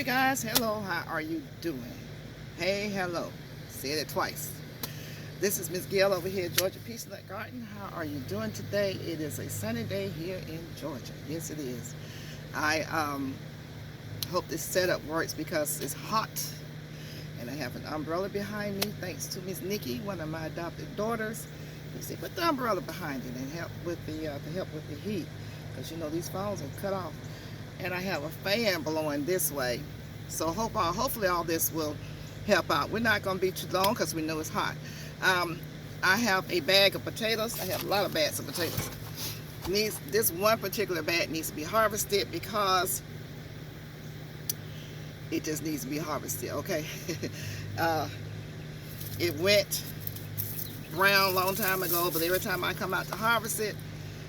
you guys. Hello, how are you doing? Hey, hello. Said it twice. This is Miss Gail over here at Georgia Peachnut Garden. How are you doing today? It is a sunny day here in Georgia. Yes, it is. I hope this setup works because it's hot. And I have an umbrella behind me thanks to Miss Nikki, one of my adopted daughters. You see, put the umbrella behind it and help with the heat. Because you know these phones are cut off. And I have a fan blowing this way. So hopefully all this will help out. We're not going to be too long because we know it's hot. I have a bag of potatoes. I have a lot of bags of potatoes. This one particular bag needs to be harvested because it just needs to be harvested, okay? It went brown a long time ago, but every time I come out to harvest it,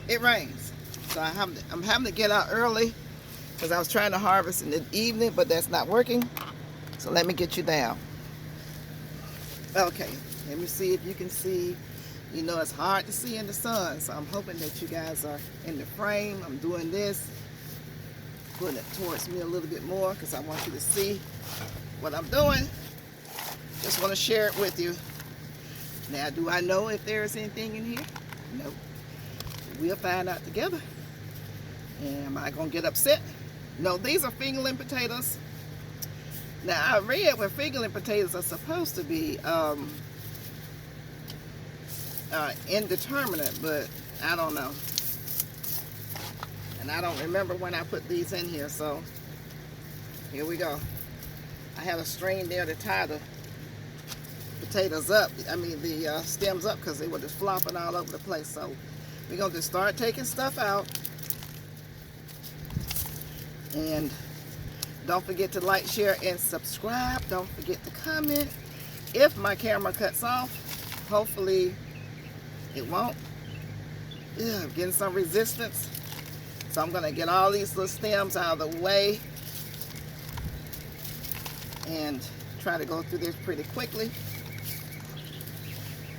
it rains. So I'm having to get out early because I was trying to harvest in the evening, but that's not working. So let me get you down. Okay, let me see if you can see. You know it's hard to see in the sun, so I'm hoping that you guys are in the frame. I'm doing this, putting it towards me a little bit more because I want you to see what I'm doing. Just want to share it with you. Now, do I know if there is anything in here? No. We'll find out together. And am I going to get upset? No, these are fingerling potatoes. Now, I read where fingerling potatoes are supposed to be indeterminate, but I don't know. And I don't remember when I put these in here, so here we go. I have a string there to tie the potatoes up, the stems up, because they were just flopping all over the place. So we're going to just start taking stuff out. And don't forget to like, share, and subscribe. Don't forget to comment. If my camera cuts off, hopefully it won't. I'm getting some resistance. So I'm going to get all these little stems out of the way and try to go through this pretty quickly.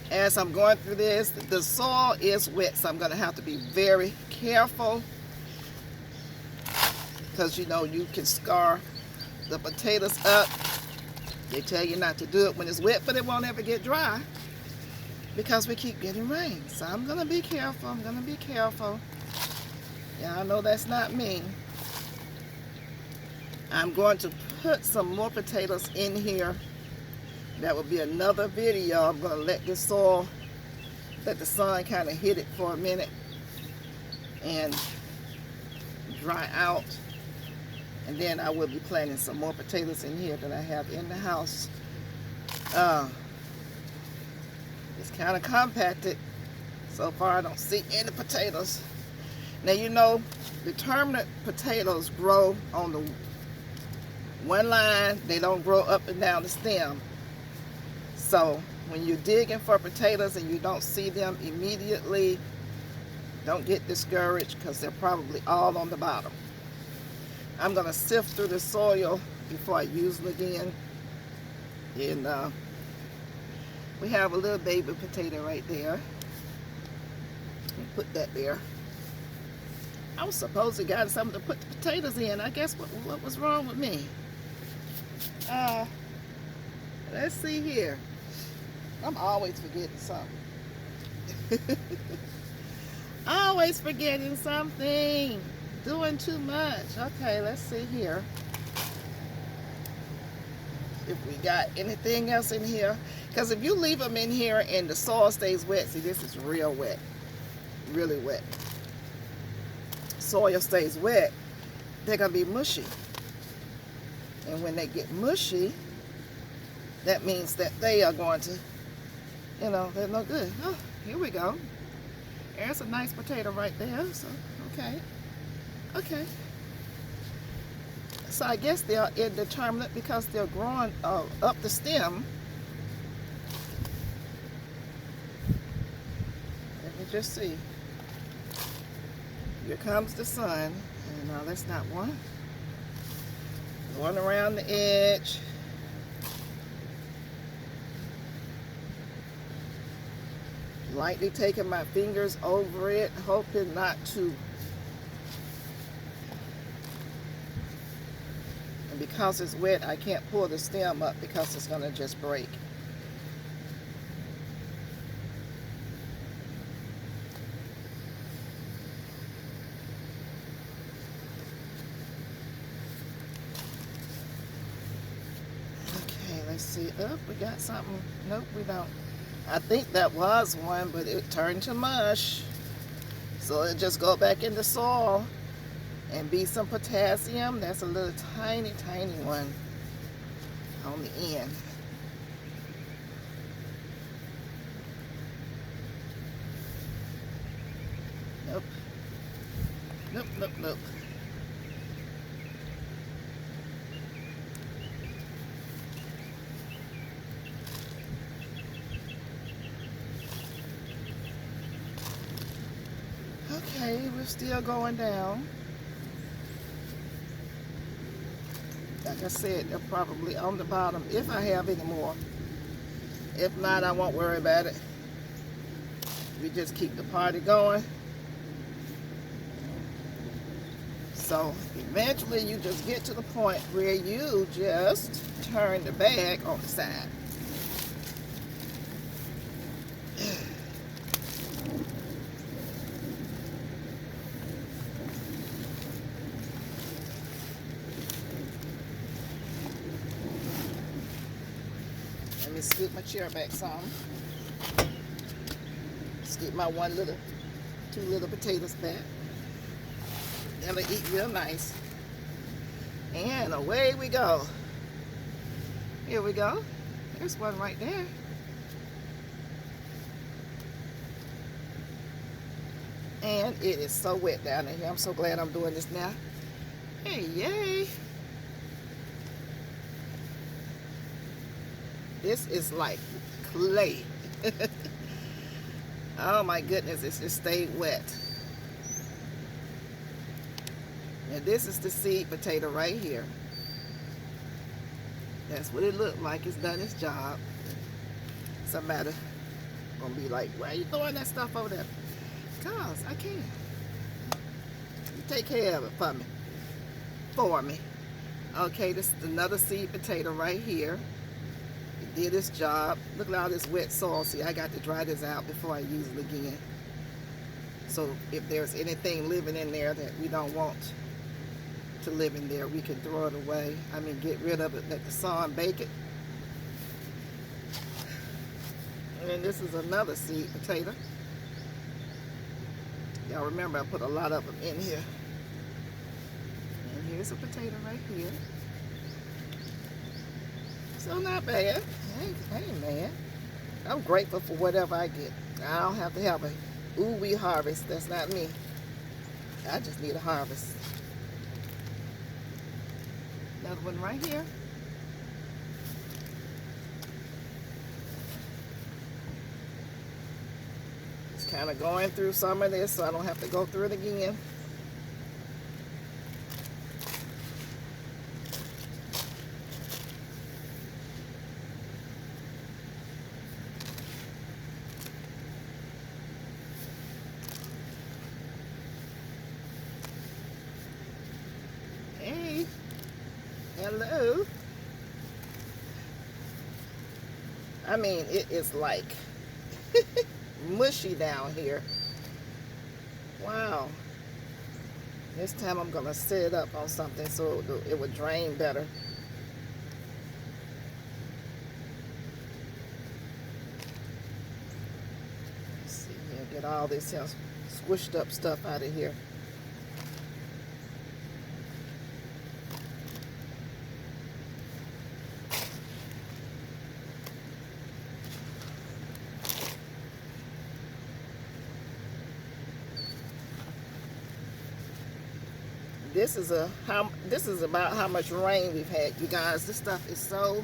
As I'm going through this, the soil is wet, so I'm going to have to be very careful. Because you know you can scar the potatoes up. They tell you not to do it when it's wet, but it won't ever get dry because we keep getting rain. So I'm going to be careful. I'm going to be careful. Yeah, I know that's not me. I'm going to put some more potatoes in here. That will be another video. I'm going to let this soil, let the sun kind of hit it for a minute and dry out. And then I will be planting some more potatoes in here that I have in the house. It's kind of compacted. So far I don't see any potatoes. Now you know, determinate potatoes grow on the one line. They don't grow up and down the stem. So when you're digging for potatoes and you don't see them immediately, don't get discouraged because they're probably all on the bottom. I'm going to sift through the soil before I use them again. And we have a little baby potato right there. Put that there. I was supposed to got something to put the potatoes in. I guess what was wrong with me? Let's see here. I'm always forgetting something. Always forgetting something. Doing too much. Okay, let's see here. If we got anything else in here. Because if you leave them in here and the soil stays wet, see this is real wet. Really wet. Soil stays wet, they're going to be mushy. And when they get mushy, that means that they are going to, they're no good. Oh, here we go. There's a nice potato right there. So, okay. Okay. So I guess they're indeterminate because they're growing up the stem. Let me just see. Here comes the sun. And no, that's not one. Going around the edge. Lightly taking my fingers over it, hoping not to because it's wet, I can't pull the stem up because it's going to just break. Okay, let's see. Oh, we got something. Nope, we don't. I think that was one, but it turned to mush. So it just go back in the soil and be some potassium. That's a little tiny, tiny one on the end. Nope. Nope, nope, nope. Okay, we're still going down. Like I said, they're probably on the bottom if I have any more. If not, I won't worry about it. We just keep the party going. So eventually you just get to the point where you just turn the bag on the side. Let me scoot my chair back some. Scoot my two little potatoes back. That'll eat real nice. And away we go. Here we go. There's one right there. And it is so wet down in here. I'm so glad I'm doing this now. Hey, yay. This is like clay. Oh my goodness, it's just stayed wet. And this is the seed potato right here. That's what it looked like. It's done its job. Somebody gonna be like, why are you throwing that stuff over there? Because I can. You take care of it for me. For me. Okay, this is another seed potato right here. It did its job. Look at all this wet soil. See, I got to dry this out before I use it again. So if there's anything living in there that we don't want to live in there, we can throw it away. I mean, get rid of it, let the sun bake it. And this is another seed potato. Y'all remember I put a lot of them in here. And here's a potato right here. So not bad. I ain't mad. I'm grateful for whatever I get. I don't have to have a ooh-wee harvest. That's not me. I just need a harvest. Another one right here. Just kind of going through some of this so I don't have to go through it again. Hey. Hello. I mean, it is like mushy down here. Wow. This time I'm going to set it up on something so it would drain better. Let's see here. Get all this here squished up stuff out of here. This is about how much rain we've had, you guys. This stuff is so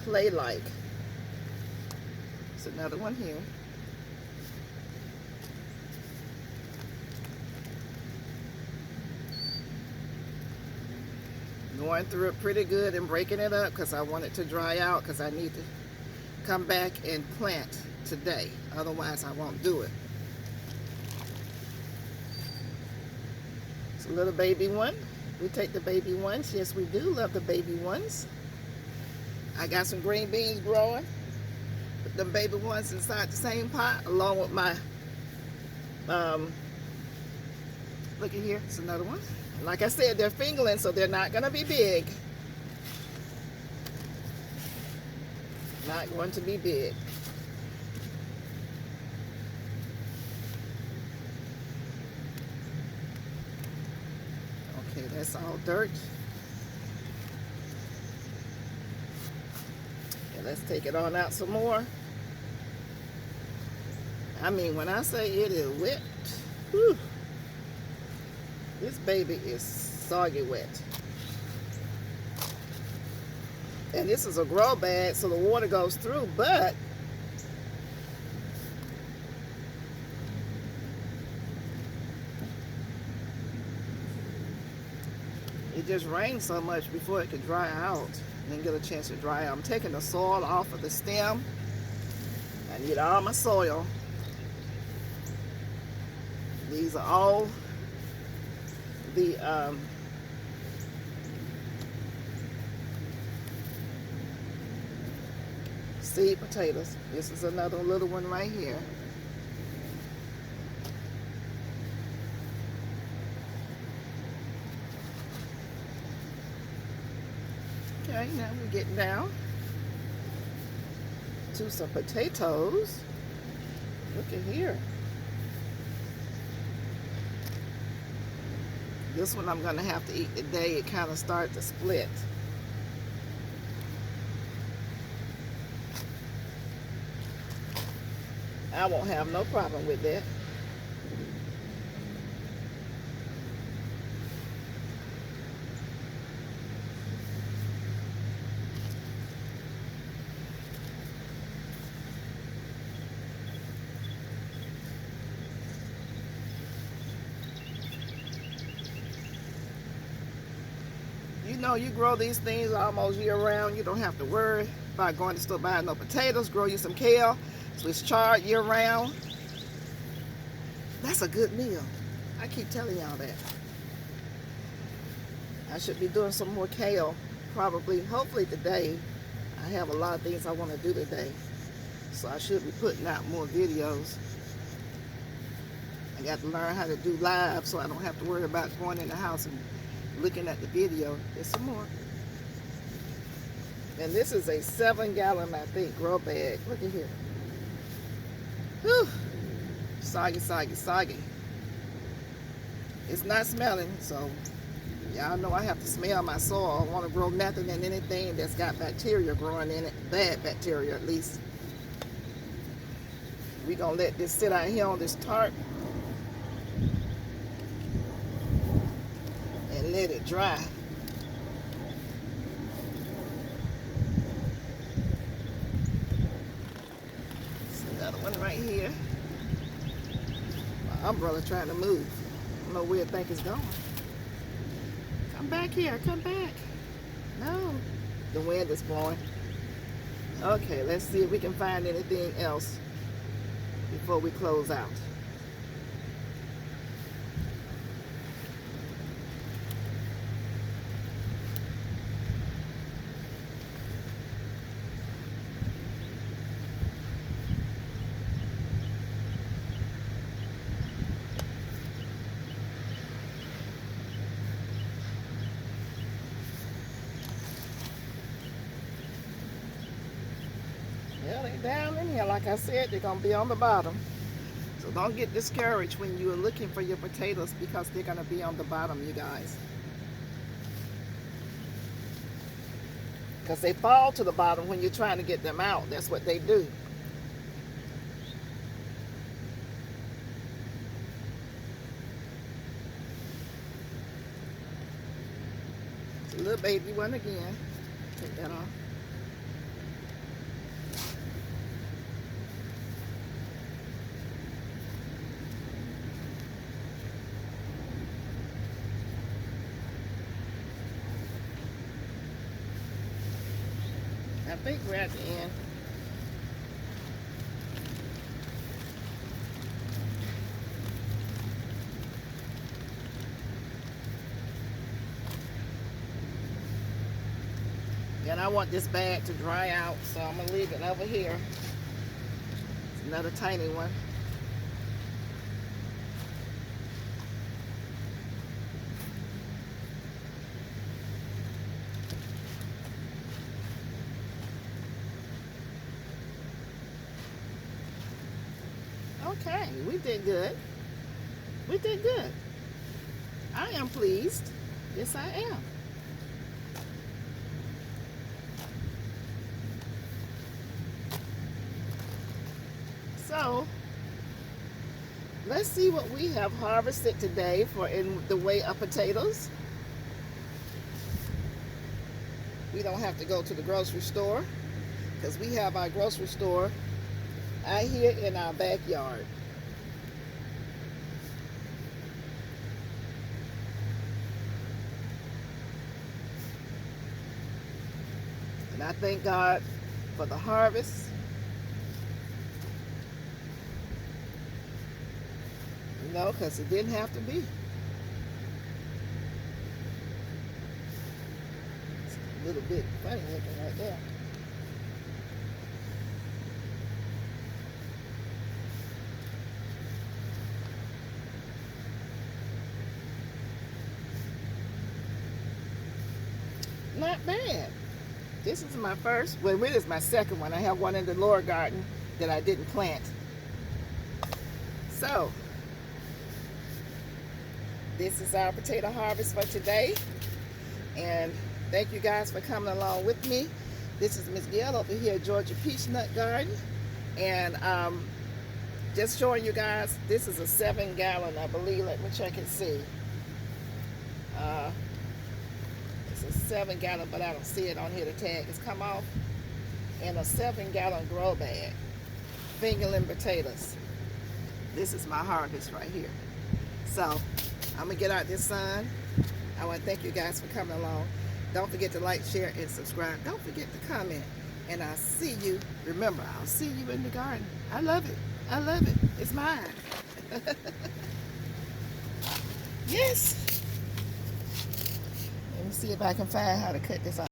clay-like. There's another one here. Going through it pretty good and breaking it up because I want it to dry out because I need to come back and plant today. Otherwise, I won't do it. A little baby one. We take the baby ones. Yes, we do love the baby ones. I got some green beans growing. Put them baby ones inside the same pot along with my, look at here, it's another one. Like I said, they're fingerlings, so they're not gonna be big. Not going to be big. Okay, that's all dirt. Okay, let's take it on out some more. I mean, when I say it is wet, whew, this baby is soggy wet. And this is a grow bag, so the water goes through, but it just rained so much before it could dry out and then get a chance to dry out. I'm taking the soil off of the stem. I need all my soil. These are all the seed potatoes. This is another little one right here. Okay, now we're getting down to some potatoes. Look at here. This one I'm gonna have to eat today. It kind of started to split. I won't have no problem with that. You know, you grow these things almost year round. You don't have to worry about going to the store buying no potatoes. Grow you some kale, Swiss chard year round. That's a good meal. I keep telling y'all that. I should be doing some more kale, probably, hopefully today. I have a lot of things I want to do today, so I should be putting out more videos. I got to learn how to do live so I don't have to worry about going in the house and looking at the video. There's some more. And this is a 7-gallon, I think, grow bag. Look at here. Whew. Soggy, soggy, soggy. It's not smelling, so y'all know I have to smell my soil. I don't want to grow nothing in anything that's got bacteria growing in it. Bad bacteria, at least. We're going to let this sit out here on this tarp and let it dry. There's another one right here. My umbrella trying to move. I don't know where it think it's going. Come back here, come back. No, the wind is blowing. Okay, let's see if we can find anything else before we close out. Well, they're down in here. Like I said, they're going to be on the bottom. So don't get discouraged when you're looking for your potatoes because they're going to be on the bottom, you guys. Because they fall to the bottom when you're trying to get them out. That's what they do. It's a little baby one again. Take that off. I think we're at the end. And I want this bag to dry out, so I'm going to leave it over here. It's another tiny one. Okay, we did good. We did good. I am pleased. Yes, I am. So, let's see what we have harvested today for in the way of potatoes. We don't have to go to the grocery store because we have our grocery store out here in our backyard. And I thank God for the harvest. You know, because it didn't have to be. It's a little bit funny looking right there. Not bad. This is my first, well, it is my second one. I have one in the lower garden that I didn't plant. So, this is our potato harvest for today. And thank you guys for coming along with me. This is Miss Gail over here at Georgia Peachnut Garden. And just showing you guys, this is a 7-gallon, I believe. Let me check and see. It's a 7-gallon, but I don't see it on here. The tag has come off. And a 7-gallon grow bag. Fingerling potatoes. This is my harvest right here. So, I'm going to get out this sun. I want to thank you guys for coming along. Don't forget to like, share, and subscribe. Don't forget to comment. And I'll see you. Remember, I'll see you in the garden. I love it. I love it. It's mine. Yes. Let me see if I can find how to cut this off.